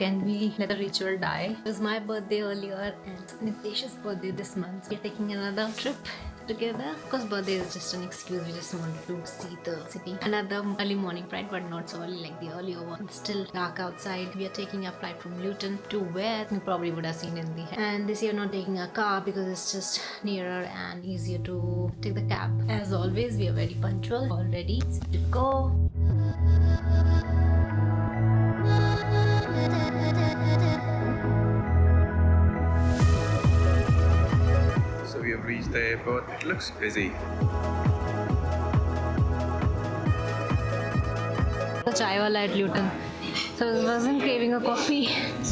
can we let the ritual die? It was my birthday earlier and Nitesh's birthday this month. We're taking another trip together. Of course, birthday is just an excuse. We just wanted to see the city. Another early morning flight, but not so early like the earlier one. It's still dark outside. We are taking a flight from Luton to where you probably would have seen in the head. And this year not taking a car because it's just nearer and easier to take the cab. As always, we are very punctual. All ready, set to go. So we have reached the airport. It looks busy. The chai wala at Luton. So I wasn't craving a coffee.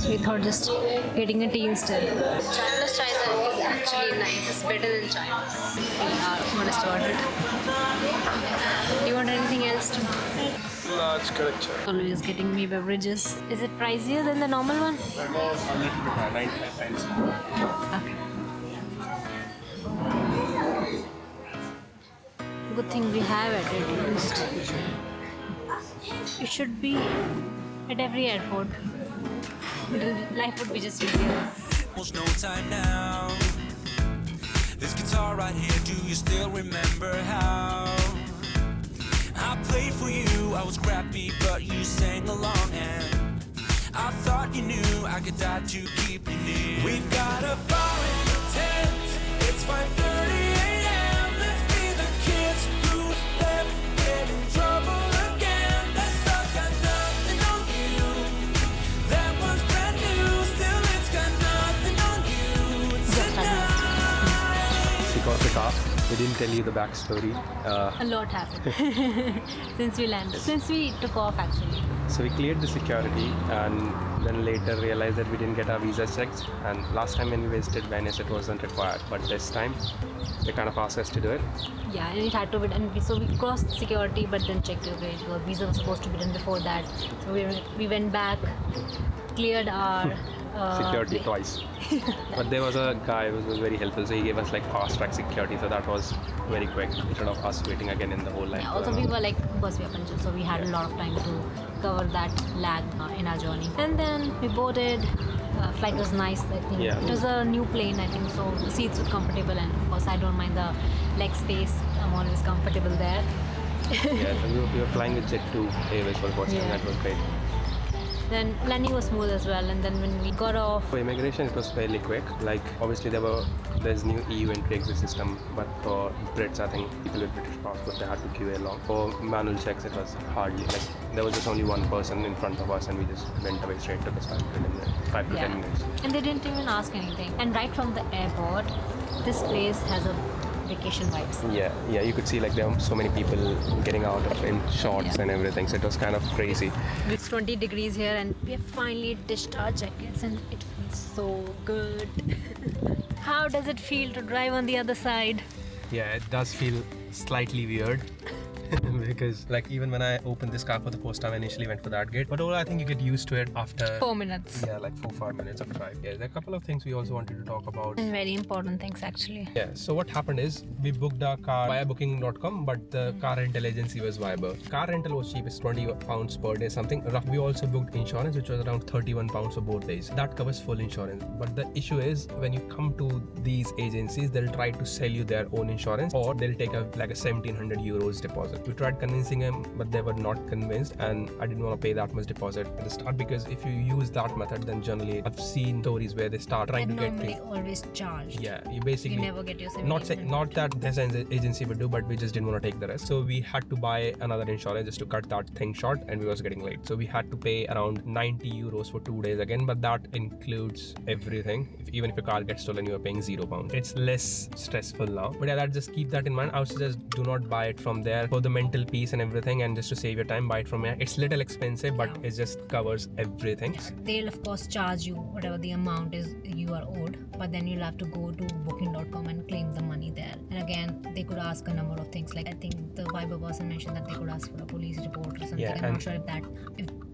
We thought just getting a tea instead. Chai wala's chai is actually nice. It's better than chai. What is ordered? Do you want anything else too? Large correct chai. Always getting me beverages. Is it pricier than the normal one? A little bit high, 95 pence. Okay. Good thing we have it at least. It should be at every airport. Life would be just easier. Almost no time now. This guitar right here, do you still remember how I played for you? I was crappy, but you sang along, and I thought you knew I could die to keep you near. We've got a fire in the tent. It's 5:30 a.m. Let's be the kids who left, get in trouble again. That stuff's got nothing on you. That was brand new, still it's got nothing on you. Tonight. We got the car. We didn't tell you the backstory. A lot happened since we landed. Since we took off actually. So we cleared the security and then later realized that we didn't get our visa checked. And last time when we visited Venice, it wasn't required. But this time, they kind of asked us to do it. Yeah, and it had to be done. So we crossed security, but then checked the visa was supposed to be done before that. So we went back, cleared our Security twice. But there was a guy who was very helpful, so he gave us like fast track security. So that was very quick instead of us waiting again in the whole line. Yeah, also we were like, because we are punctual, so we had a lot of time to cover that lag in our journey. And then we boarded. Flight was nice, I think. Yeah. It was a new plane, I think, so the seats were comfortable, and of course I don't mind the leg space. I'm always comfortable there. Yeah, so we were flying with Jet 2 Airways for watching. Yeah. That was great. Then landing was smooth as well, and then when we got off, For immigration, it was fairly quick. Like, obviously, there's new EU entry exit system, but for Brits, I think people with British passports, they had to queue along. For manual checks, it was hardly, like, there was just only one person in front of us, and we just went away straight to the side in 5 to 10 minutes. and they didn't even ask anything. And right from the airport, this place has a vacation vibes. Yeah, you could see like there are so many people getting out of in shorts and everything, so it was kind of crazy. It's 20 degrees here, and we have finally dished our jackets, and it feels so good. How does it feel to drive on the other side? Yeah, it does feel slightly weird. Because like even when I opened this car for the first time, I initially went for that gate, but overall I think you get used to it after 4 minutes. Yeah, like 4 minutes of drive. Yeah, there are a couple of things we also wanted to talk about. And very important things actually. Yeah, so what happened is we booked our car via booking.com, but the car rental agency was Viber. Car rental was cheap, it's 20 pounds per day something. We also booked insurance, which was around 31 pounds for both days. That covers full insurance. But the issue is when you come to these agencies, they'll try to sell you their own insurance, or they'll take like a 1700 euros deposit. We tried convincing them, but they were not convinced, and I didn't want to pay that much deposit at the start, because if you use that method, then generally I've seen stories where they start trying to get normally always charged. Yeah, you basically You never get your not that this agency would do, but we just didn't want to take the risk. So we had to buy another insurance just to cut that thing short, and we was getting late. So we had to pay around 90 euros for 2 days again, but that includes everything. Even if your car gets stolen, you are paying £0. It's less stressful now. But yeah, just keep that in mind. I would suggest do not buy it from there for the mental peace and everything, and just to save your time, buy it from here. It's little expensive, but it just covers everything. They'll of course charge you whatever the amount is you are owed, but then you'll have to go to booking.com and claim the money there. And again, they could ask a number of things, like I think the Viber person mentioned that they could ask for a police report or something. Yeah, I'm not sure if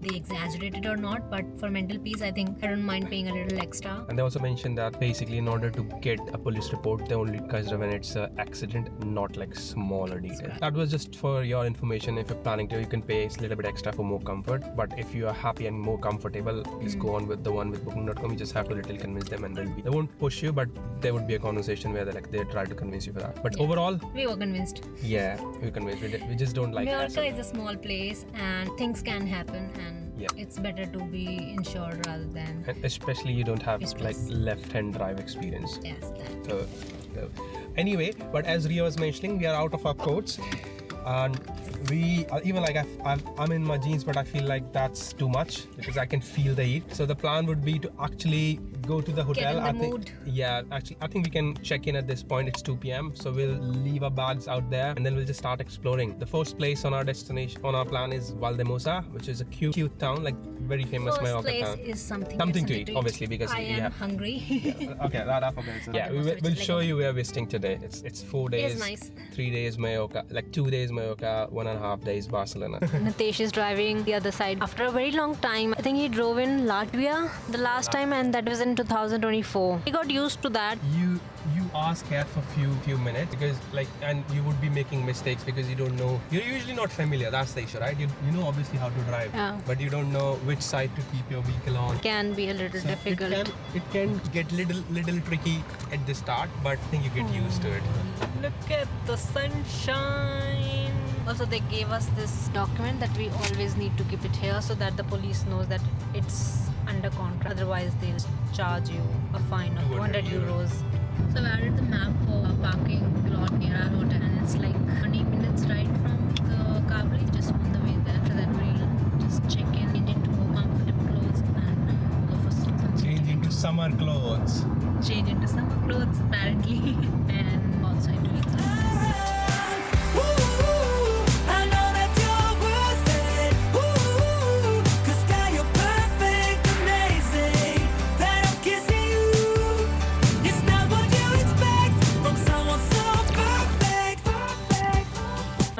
they exaggerated or not, but for mental peace, I think I don't mind paying a little extra. And they also mentioned that basically in order to get a police report, they only consider when it's an accident, not like smaller detail. That was just for your information. If you're planning to, you can pay a little bit extra for more comfort. But if you are happy and more comfortable, please go on with the one with booking.com. You just have to little convince them, and they won't push you, but there would be a conversation where they try to convince you for that. But overall, we were convinced. Yeah, we were convinced. We just don't like Mallorca is a small place and things can happen, and it's better to be insured rather than. And especially you don't have like left-hand drive experience. Yes, that. So, anyway, but as Riya was mentioning, we are out of our coats, and we even like I'm in my jeans, but I feel like that's too much because I can feel the heat. So the plan would be to actually go to the hotel. Get in the mood. Yeah, actually, I think we can check in at this point. It's 2 p.m. So we'll leave our bags out there, and then we'll just start exploring. The first place on our destination, on our plan, is Valldemossa, which is a cute town, like very famous Mallorca town. First place is something to eat, obviously, because I am hungry. Okay, that I forgot. Yeah, we'll show you where we're staying today. It's 4 days. It's nice. 3 days Mallorca, like 2 days Mallorca, 1.5 days Barcelona. Nitesh is driving the other side. After a very long time, I think he drove in Latvia the last time, and that was in 2024. He got used to that. You are scared for few minutes because and you would be making mistakes because you don't know. You're usually not familiar. That's the issue, right? You know obviously how to drive, but you don't know which side to keep your vehicle on. Can be a little difficult. It can get little tricky at the start, but I think you get used to it. Look at the sunshine. Also, they gave us this document that we always need to keep it here so that the police knows that it's under contract. Otherwise, they'll charge you a fine of 200 euros. So I added the map for a parking lot near our hotel, and it's like 20 minutes ride from the car place, just on the way there. So then we'll just check in, change into more comfortable clothes, and go for some Change into summer clothes. Change into summer clothes, apparently, and also into eat something.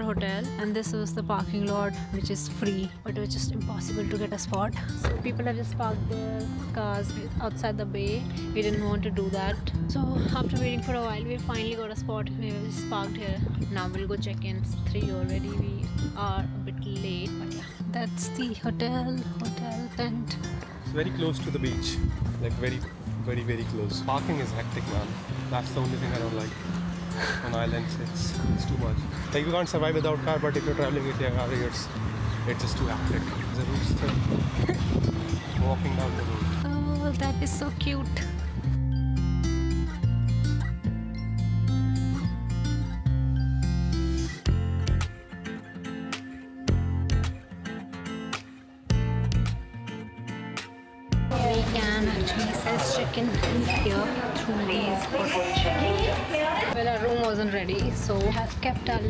Hotel, and this was the parking lot, which is free, but it was just impossible to get a spot. So people have just parked their cars outside the bay. We didn't want to do that, so after waiting for a while, we finally got a spot. We were just parked here. Now we'll go check in. It's 3 already. We are a bit late, but yeah, that's the hotel tent. It's very close to the beach, like very close. Parking is hectic, man. That's the only thing I don't like. On islands, it's too much. Like you can't survive without car, but if you're traveling with your car, it's just too hectic. There's a rooster walking down the road. Oh, that is so cute. We can actually self-check-in here through these. Well, our room wasn't ready, so we have kept our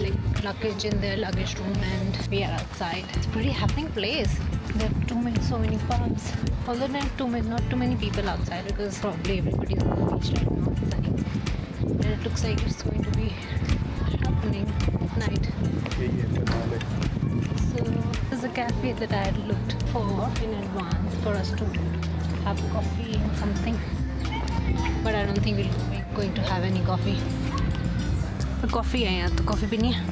luggage in the luggage room, and we are outside. It's a pretty happening place. There are so many pubs. Although not too many people outside because probably everybody's on the beach right now. It's sunny. And it looks like it's going to be happening at night. So there's a cafe that I had looked for in advance for us to have coffee and something. But I don't think we're going to have any coffee. But coffee है यहाँ तो coffee पीनी है.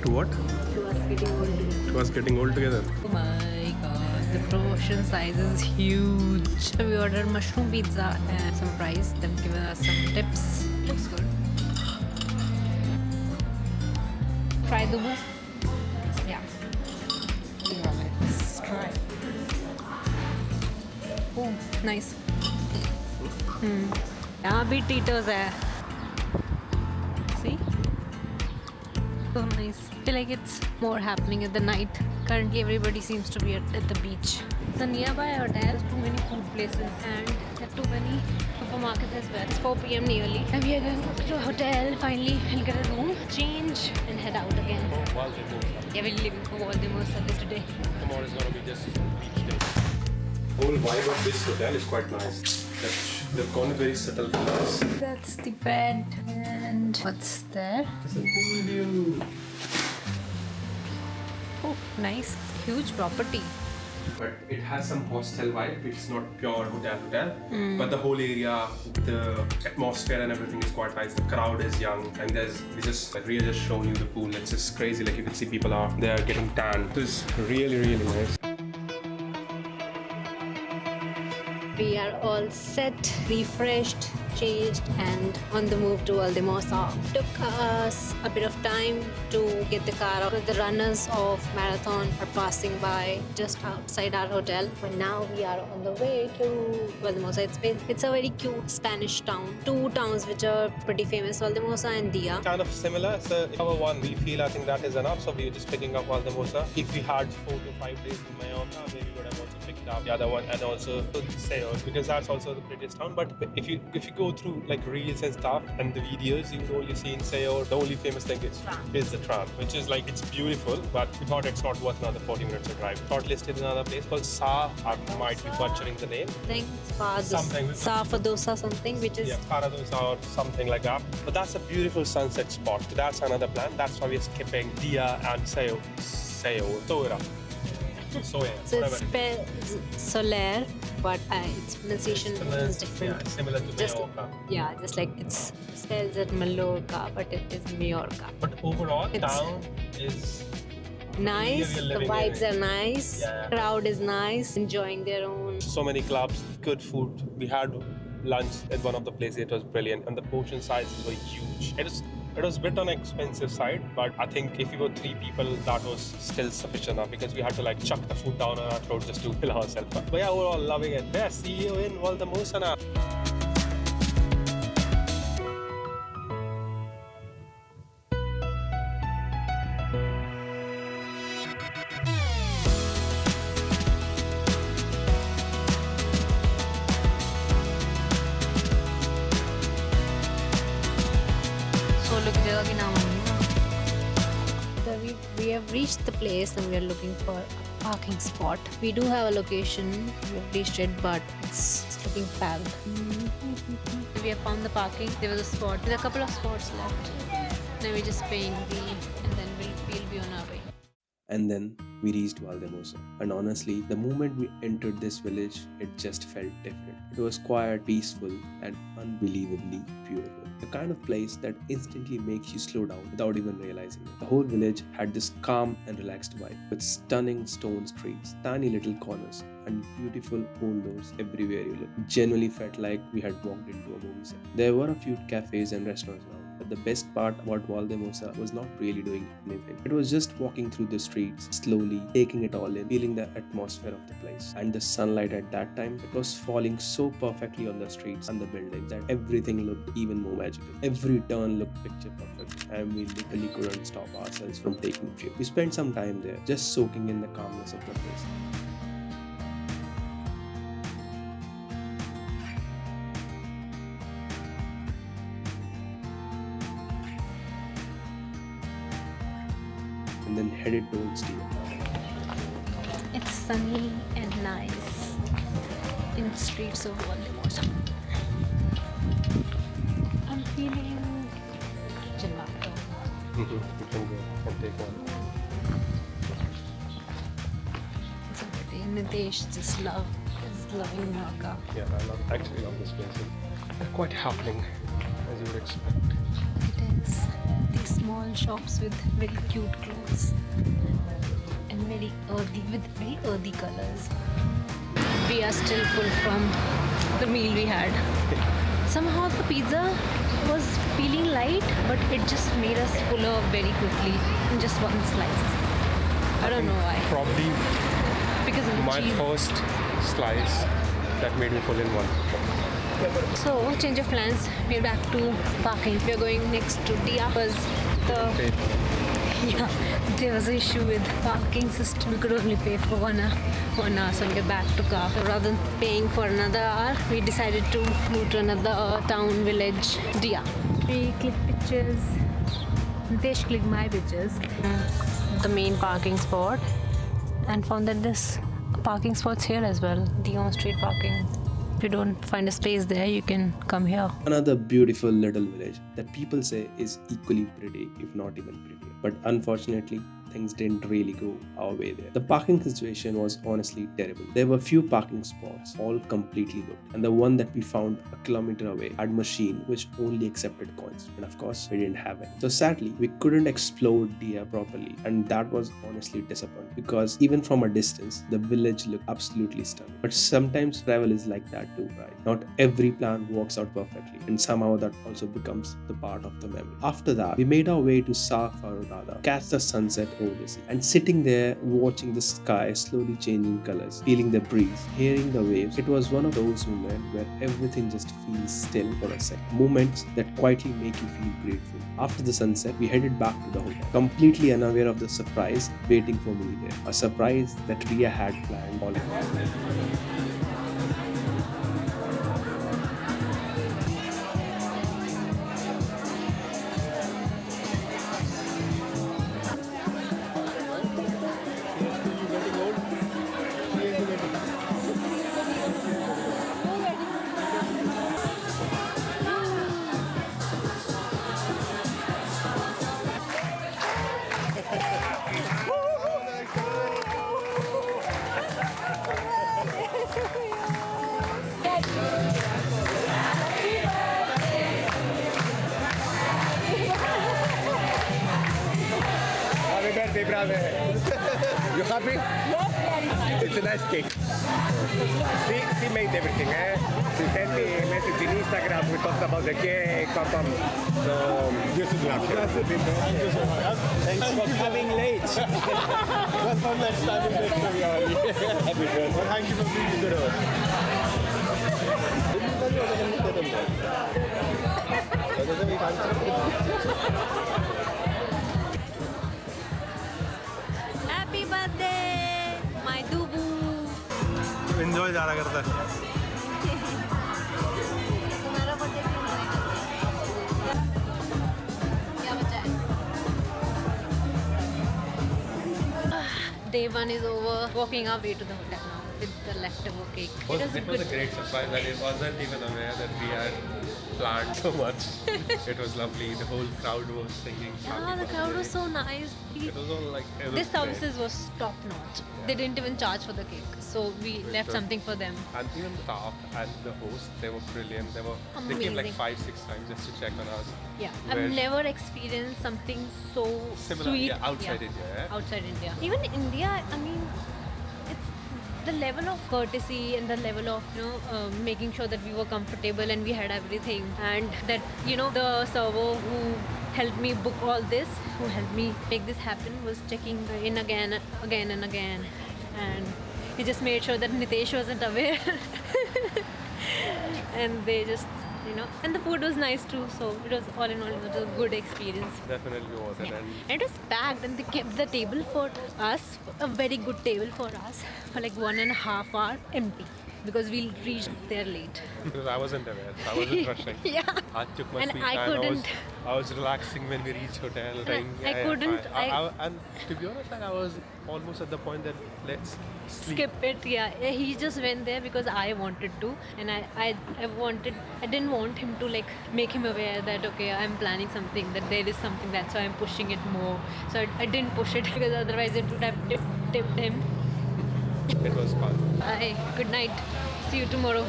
To what? To us getting old together. Oh my god, the portion size is huge. So we ordered mushroom pizza and some fries. They've given us some tips. Looks good. Try the book. Yeah. Let's try. Oh, nice. यहाँ भी Tito's है. See? So nice. I feel like it's more happening at the night. Currently everybody seems to be at the beach. So nearby hotel, too many food places and there are too many supermarkets as well. It's 4 p.m. nearly. And we are going to a hotel. Finally, we'll get a room, change and head out again. Valldemossa. Yeah, we're leaving for Valldemossa today. Tomorrow is going to be just beach day. The whole vibe of this hotel is quite nice. They've gone with very subtle colors. That's the bed. And what's there? It's a pool view. Oh, nice. Huge property. But it has some hostel vibe. It's not pure hotel. But the whole area, the atmosphere and everything is quite nice. The crowd is young, and Riya just shown you the pool. It's just crazy. Like you can see people are there getting tan. It's really, really nice. We are all set, refreshed, changed, and on the move to Valldemossa. Took us a bit of time to get the car out. The runners of marathon are passing by just outside our hotel. But now we are on the way to Valldemossa. It's a very cute Spanish town. Two towns which are pretty famous, Valldemossa and Deià. Kind of similar. So if our one we feel I think that is enough. So we were just picking up Valldemossa. If we had 4 to 5 days in Mallorca, maybe we would have also picked up the other one and also Sa, because that's also the prettiest town. But if you go through like reels and stuff and the videos, you will only see in Sa, the only famous thing is the tram, which is like it's beautiful, but we thought it's not worth another 40 minutes of drive. Shortlisted another place called Sa, I might be butchering the name. I think Something. Sa Foradada something, which is Foradada or something like that. But that's a beautiful sunset spot. That's another plan. That's why we're skipping Deià and Sa. So it's spelled Solaire, but its pronunciation is different. Yeah, similar to Mallorca. Just like it's spelled at Mallorca, but it is Mallorca. But overall, town is nice. really The living vibes in it. are nice. Yeah. Crowd is nice. Enjoying their own. So many clubs, good food. We had lunch at one of the places. It was brilliant, and the portion sizes were huge. It was a bit on the expensive side, but I think if we were 3 people, that was still sufficient enough because we had to like chuck the food down on our throat just to fill ourselves up. But yeah, we're all loving it. Yeah, see you in Valldemossa now. We have reached the place and we are looking for a parking spot. We do have a location, we have reached it, but it's looking packed. We have found the parking. There was a spot. There are a couple of spots left. Now we're just paying and then we'll be on our way. And then we reached Valldemossa. And honestly, the moment we entered this village, it just felt different. It was quiet, peaceful, and unbelievably beautiful. The kind of place that instantly makes you slow down without even realizing it. The whole village had this calm and relaxed vibe, with stunning stone streets, tiny little corners, and beautiful old doors everywhere you look. It genuinely felt like we had walked into a movie set. There were a few cafes and restaurants around. But the best part about Valldemossa was not really doing anything. It was just walking through the streets, slowly, taking it all in, feeling the atmosphere of the place. And the sunlight at that time, it was falling so perfectly on the streets and the buildings that everything looked even more magical. Every turn looked picture perfect, and we literally couldn't stop ourselves from taking a trip. We spent some time there, just soaking in the calmness of the place. And then headed towards Deià. It's sunny and nice in the streets of Valldemossa. I'm feeling gelato. You can go and take one. It's pretty. Nitesh is loving Mallorca. Yeah, I actually love this place. They're quite happening, as you would expect. It is. These small shops with very cute clothes and very earthy colors. We are still full from the meal we had. Somehow the pizza was feeling light, but it just made us fuller very quickly in just one slice. I don't know why. Probably Because of the my cheese. first slice that made me full in one. So, change of plans. We're back to parking. We're going next to Deià because there was an issue with parking system. We could only pay for 1 hour, so we're back to car. So rather than paying for another hour, we decided to move to another town, village, Deià. We clicked pictures. Nitesh clicked my pictures. The main parking spot, and found that this parking spots here as well. Deià street parking. If you don't find a space there, you can come here. Another beautiful little village that people say is equally pretty, if not even prettier. But unfortunately, things didn't really go our way there. The parking situation was honestly terrible. There were few parking spots, all completely booked, and the one that we found a kilometer away had a machine which only accepted coins, and of course we didn't have any. So sadly, we couldn't explore Deià properly, and that was honestly disappointing because even from a distance, the village looked absolutely stunning. But sometimes travel is like that too, right? Not every plan works out perfectly, and somehow that also becomes the part of the memory. After that, we made our way to Sa Foradada, catch the sunset over the sea, and sitting there watching the sky slowly changing colors, feeling the breeze, hearing the waves. It was one of those moments where everything just feels still for a second. Moments that quietly make you feel grateful. After the sunset, we headed back to the hotel, completely unaware of the surprise waiting for me there. A surprise that Riya had planned all along. Happy birthday, brother. You happy? It's a nice cake. She made everything, eh? She sent me a message in Instagram. We talked about the cake. So you should love her. Thanks for coming late. Confirm next time in February. Happy birthday. Thank you for being good. Happy birthday, my dubu. Enjoy ज़्यादा करता है. तुम्हारा birthday क्यों है? क्या बचा है? Day 1 is over. Walking our way to the hotel now with the leftover cake. It was a great surprise that it wasn't even aware that we had planned so much. It was lovely. The whole crowd was singing. Yeah, the crowd was so nice. It was all like This services was top notch. They didn't even charge for the cake, so we left good. something for them. And even the staff and the host, they were brilliant. They came like Amazing. 5-6 times just to check on us. Yeah, Where- I've never experienced something so Similar, sweet. yeah, outside India, yeah? Outside India. Even India, I mean, it's the level of courtesy and the level of making sure that we were comfortable and we had everything, and that the server who helped me book all this, who helped me make this happen, was checking in again and again, and he just made sure that Nitesh wasn't aware. And they just and the food was nice too, so it was all in all, it was a good experience. Definitely was it. Yeah. And And it was packed, and they kept the table for us, a very good table for us, for like 1.5 hours empty, because we reached there late. because I wasn't aware, I wasn't rushing. Yeah. I took my And sweet I time. couldn't. I was relaxing when we reached hotel. Saying, I couldn't. and to be honest, like, I was almost at the point that let's sleep. Skip it. Yeah, he just went there because I wanted to, and I didn't want him to like make him aware that okay, I'm planning something, that there is something, that's why I'm pushing it more. So I didn't push it because otherwise it would have tipped him. It was fun. Bye. Good night. See you tomorrow.